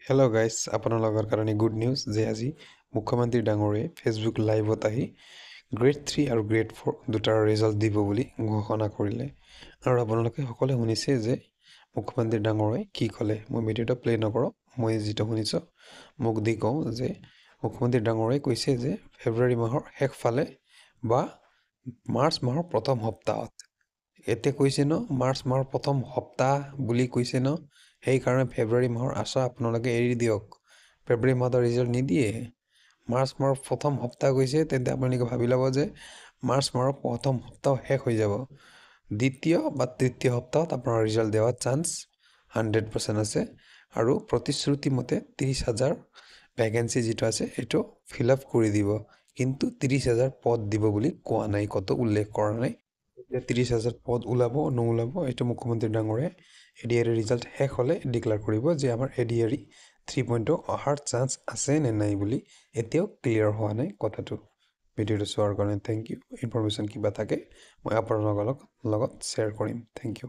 Hello' guys, আপোনালোকৰ কাৰণে good news যে আজি মুখ্যমন্ত্ৰী ডাঙৰীয়াই ফেচবুক লাইভত আহি গ্ৰেড 3 আৰু গ্ৰেড 4 দুটাৰ ৰিজাল্ট দিব বুলি ঘোষণা কৰিলে। আৰু আপোনালোকে সকলোৱে শুনিছে যে মুখ্যমন্ত্ৰী ডাঙৰীয়াই কি ক'লে। মই ভিডিঅ'টো প্লে নকৰোঁ, মই যিটো শুনিছোঁ মোক দি কওঁ যে মুখ্যমন্ত্ৰী ডাঙৰীয়াই কৈছে যে ফেব্ৰুৱাৰী মাহৰ শেষফালে বা মাৰ্চ মাহৰ প্ৰথম সপ্তাহত। এতিয়া কৈছে ন মাৰ্চ মাহৰ প্ৰথম সপ্তাহ বুলি কৈছে ন, সেইকাৰণে ফেব্ৰুৱাৰী মাহৰ আশা আপোনালোকে এৰি দিয়ক। ফেব্ৰুৱাৰী মাহৰ ৰিজাল্ট নিদিয়ে, মাৰ্চ মাহৰ প্ৰথম সপ্তাহ কৈছে, তেন্তে আপোনালোকে ভাবি ল'ব যে মাৰ্চ মাহৰ প্ৰথম সপ্তাহ শেষ হৈ যাব। দ্বিতীয় বা তৃতীয় সপ্তাহত আপোনাৰ ৰিজাল্ট দিয়াৰ চান্স 100% আছে। আৰু প্ৰতিশ্ৰুতি মতে 30,000 ভেকেঞ্চি যিটো আছে সেইটো ফিল আপ কৰি দিব, কিন্তু 30,000 পদ দিব বুলি কোৱা নাই, ক'তো উল্লেখ কৰা নাই। 30,000 পদ ওলাব নোলাব এইটো মুখ্যমন্ত্ৰী ডাঙৰীয়াই এডিআৰই ৰিজাল্ট শেষ হ'লে ডিক্লেয়াৰ কৰিব যে আমাৰ এডিআৰই 3.0 অহাৰ চান্স আছে নে নাই বুলি। এতিয়াও ক্লিয়াৰ হোৱা নাই কথাটো। ভিডিঅ'টো চোৱাৰ কাৰণে থেংক ইউ। ইনফৰমেশ্যন কিবা থাকে মই আপোনালোকৰ লগত শ্বেয়াৰ কৰিম। Thank U.